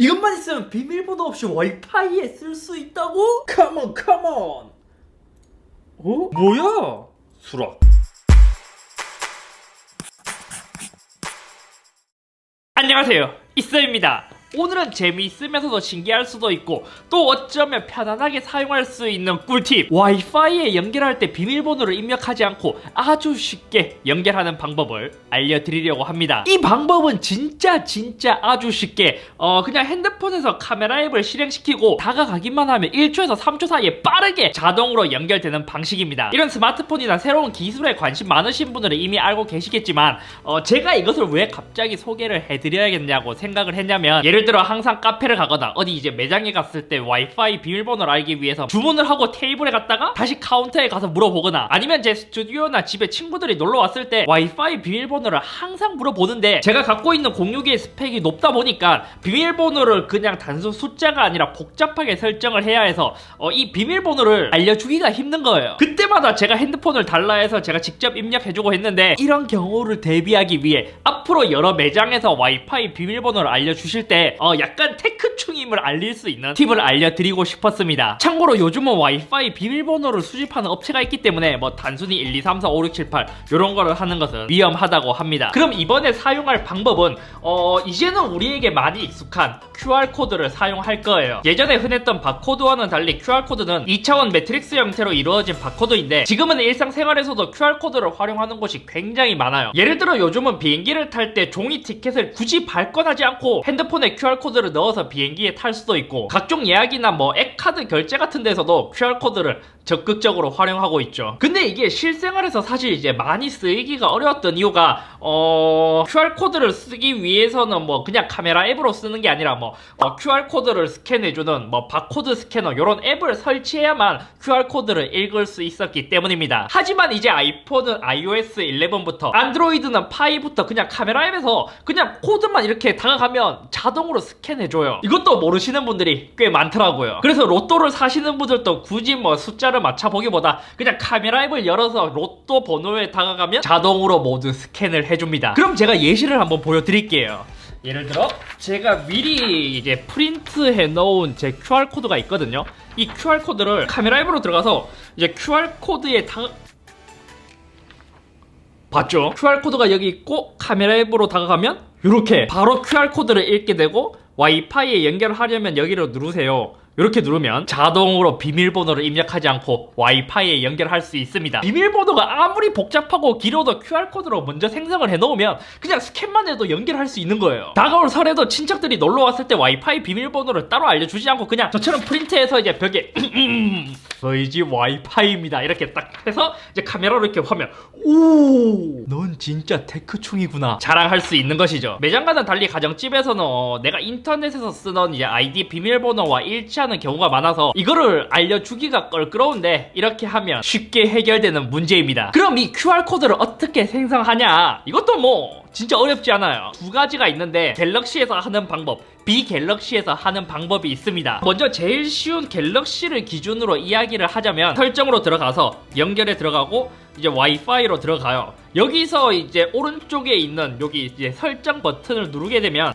이것만 있으면 비밀번호 없이 와이파이에 쓸 수 있다고? 컴온 컴온. 어? 뭐야? 수락. 안녕하세요, 이쌤입니다. 오늘은 재미있으면서도 신기할 수도 있고 또 어쩌면 편안하게 사용할 수 있는 꿀팁, 와이파이에 연결할 때 비밀번호를 입력하지 않고 아주 쉽게 연결하는 방법을 알려드리려고 합니다. 이 방법은 진짜 아주 쉽게 그냥 핸드폰에서 카메라 앱을 실행시키고 다가가기만 하면 1초에서 3초 사이에 빠르게 자동으로 연결되는 방식입니다. 이런 스마트폰이나 새로운 기술에 관심 많으신 분들은 이미 알고 계시겠지만 제가 이것을 왜 갑자기 소개를 해드려야겠냐고 생각을 했냐면, 예를 들어 항상 카페를 가거나 어디 이제 매장에 갔을 때 와이파이 비밀번호를 알기 위해서 주문을 하고 테이블에 갔다가 다시 카운터에 가서 물어보거나, 아니면 제 스튜디오나 집에 친구들이 놀러 왔을 때 와이파이 비밀번호를 항상 물어보는데, 제가 갖고 있는 공유기의 스펙이 높다 보니까 비밀번호를 그냥 단순 숫자가 아니라 복잡하게 설정을 해야 해서 이 비밀번호를 알려주기가 힘든 거예요. 그때마다 제가 핸드폰을 달라 해서 제가 직접 입력해주고 했는데, 이런 경우를 대비하기 위해 앞으로 여러 매장에서 와이파이 비밀번호를 알려주실 때 약간 테크충임을 알릴 수 있는 팁을 알려드리고 싶었습니다. 참고로 요즘은 와이파이 비밀번호를 수집하는 업체가 있기 때문에 뭐 단순히 1, 2, 3, 4, 5, 6, 7, 8 이런 거를 하는 것은 위험하다고 합니다. 그럼 이번에 사용할 방법은 이제는 우리에게 많이 익숙한 QR코드를 사용할 거예요. 예전에 흔했던 바코드와는 달리 QR코드는 2차원 매트릭스 형태로 이루어진 바코드인데, 지금은 일상생활에서도 QR코드를 활용하는 곳이 굉장히 많아요. 예를 들어 요즘은 비행기를 탈 때 종이 티켓을 굳이 발권하지 않고 핸드폰에 QR코드를 넣어서 비행기에 탈 수도 있고, 각종 예약이나 뭐 앱카드 결제 같은 데서도 QR코드를 적극적으로 활용하고 있죠. 근데 이게 실생활에서 사실 이제 많이 쓰이기가 어려웠던 이유가 QR코드를 쓰기 위해서는 뭐 그냥 카메라 앱으로 쓰는 게 아니라 QR코드를 스캔해주는 바코드 스캐너 이런 앱을 설치해야만 QR코드를 읽을 수 있었기 때문입니다. 하지만 이제 아이폰은 iOS 11부터 안드로이드는 파이부터 그냥 카메라 앱에서 그냥 코드만 이렇게 다가가면 자동으로 스캔해줘요. 이것도 모르시는 분들이 꽤 많더라고요. 그래서 로또를 사시는 분들도 굳이 숫자를 맞춰보기보다 그냥 카메라 앱을 열어서 로또 번호에 다가가면 자동으로 모두 스캔을 해줍니다. 그럼 제가 예시를 한번 보여드릴게요. 예를 들어 제가 미리 이제 프린트해 놓은 제 QR코드가 있거든요. 이 QR코드를 카메라 앱으로 들어가서 이제 QR코드에 봤죠? QR코드가 여기 있고 카메라 앱으로 다가가면 이렇게 바로 QR코드를 읽게 되고, 와이파이에 연결하려면 여기를 누르세요. 이렇게 누르면 자동으로 비밀번호를 입력하지 않고 와이파이에 연결할 수 있습니다. 비밀번호가 아무리 복잡하고 길어도 QR코드로 먼저 생성을 해놓으면 그냥 스캔만 해도 연결할 수 있는 거예요. 다가올 설에도 친척들이 놀러왔을 때 와이파이 비밀번호를 따로 알려주지 않고 그냥 저처럼 프린트해서 이제 벽에 저희 집 와이파이입니다 이렇게 딱 해서 이제 카메라로 이렇게 화면, 오, 넌 진짜 테크충이구나 자랑할 수 있는 것이죠. 매장과는 달리 가정집에서는 내가 인터넷에서 쓰던 이제 아이디 비밀번호와 일치하는 경우가 많아서 이거를 알려주기가 껄끄러운데, 이렇게 하면 쉽게 해결되는 문제입니다. 그럼 이 QR코드를 어떻게 생성하냐? 이것도 진짜 어렵지 않아요. 두 가지가 있는데, 갤럭시에서 하는 방법, 비갤럭시에서 하는 방법이 있습니다. 먼저 제일 쉬운 갤럭시를 기준으로 이야기를 하자면, 설정으로 들어가서 연결에 들어가고 이제 와이파이로 들어가요. 여기서 이제 오른쪽에 있는 여기 이제 설정 버튼을 누르게 되면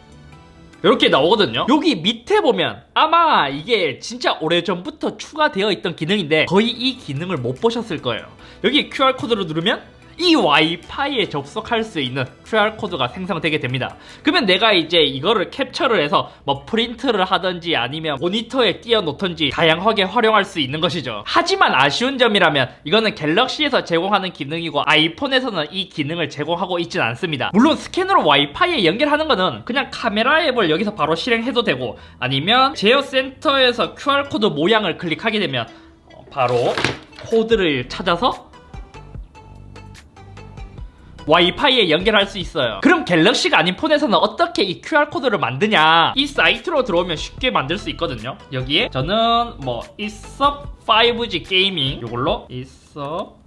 이렇게 나오거든요. 여기 밑에 보면 아마 이게 진짜 오래전부터 추가되어 있던 기능인데 거의 이 기능을 못 보셨을 거예요. 여기 QR코드를 누르면 이 와이파이에 접속할 수 있는 QR코드가 생성되게 됩니다. 그러면 내가 이제 이거를 캡처를 해서 프린트를 하든지 아니면 모니터에 띄워놓든지 다양하게 활용할 수 있는 것이죠. 하지만 아쉬운 점이라면 이거는 갤럭시에서 제공하는 기능이고 아이폰에서는 이 기능을 제공하고 있진 않습니다. 물론 스캐너로 와이파이에 연결하는 거는 그냥 카메라 앱을 여기서 바로 실행해도 되고, 아니면 제어 센터에서 QR코드 모양을 클릭하게 되면 바로 코드를 찾아서 와이파이에 연결할 수 있어요. 그럼 갤럭시가 아닌 폰에서는 어떻게 이 QR코드를 만드냐? 이 사이트로 들어오면 쉽게 만들 수 있거든요. 여기에 저는 이서 5G 게이밍 이걸로 이서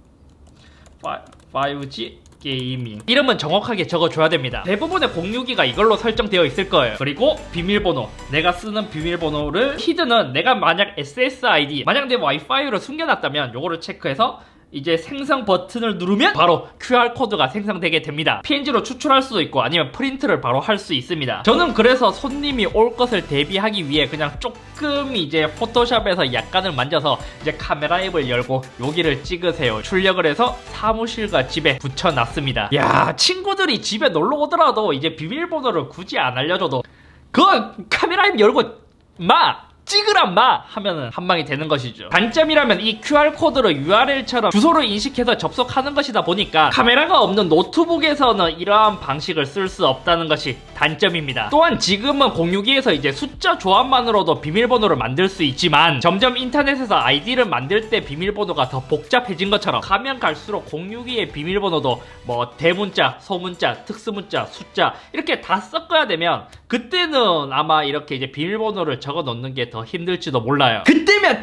5G 게이밍 이름은 정확하게 적어줘야 됩니다. 대부분의 공유기가 이걸로 설정되어 있을 거예요. 그리고 비밀번호, 내가 쓰는 비밀번호를, 히드는 내가 만약 SSID, 만약 내 와이파이로 숨겨놨다면 요거를 체크해서 이제 생성 버튼을 누르면 바로 QR코드가 생성되게 됩니다. PNG로 추출할 수도 있고 아니면 프린트를 바로 할 수 있습니다. 저는 그래서 손님이 올 것을 대비하기 위해 그냥 조금 이제 포토샵에서 약간을 만져서 이제 카메라 앱을 열고 여기를 찍으세요 출력을 해서 사무실과 집에 붙여놨습니다. 야, 친구들이 집에 놀러 오더라도 이제 비밀번호를 굳이 안 알려줘도 그거 카메라 앱 열고 찍으란 하면은 한 방이 되는 것이죠. 단점이라면 이 QR코드를 URL처럼 주소를 인식해서 접속하는 것이다 보니까 카메라가 없는 노트북에서는 이러한 방식을 쓸 수 없다는 것이 단점입니다. 또한 지금은 공유기에서 이제 숫자 조합만으로도 비밀번호를 만들 수 있지만 점점 인터넷에서 아이디를 만들 때 비밀번호가 더 복잡해진 것처럼 가면 갈수록 공유기의 비밀번호도 뭐 대문자, 소문자, 특수문자, 숫자 이렇게 다 섞어야 되면 그때는 아마 이렇게 이제 비밀번호를 적어 놓는 게 더 힘들지도 몰라요. 그때면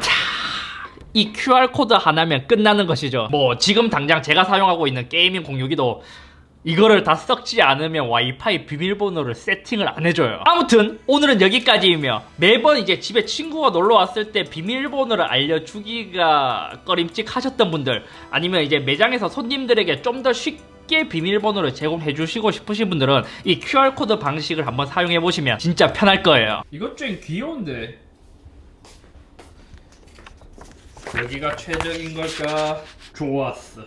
이 QR코드 하나면 끝나는 것이죠. 뭐 지금 당장 제가 사용하고 있는 게이밍 공유기도 이거를 다 섞지 않으면 와이파이 비밀번호를 세팅을 안 해줘요. 아무튼 오늘은 여기까지이며 매번 이제 집에 친구가 놀러 왔을 때 비밀번호를 알려주기가 꺼림칙하셨던 분들 아니면 이제 매장에서 손님들에게 좀 더 쉽게 비밀번호를 제공해 주시고 싶으신 분들은 이 QR코드 방식을 한번 사용해 보시면 진짜 편할 거예요. 이것 좀 귀여운데 여기가 최적인 걸까? 좋았어.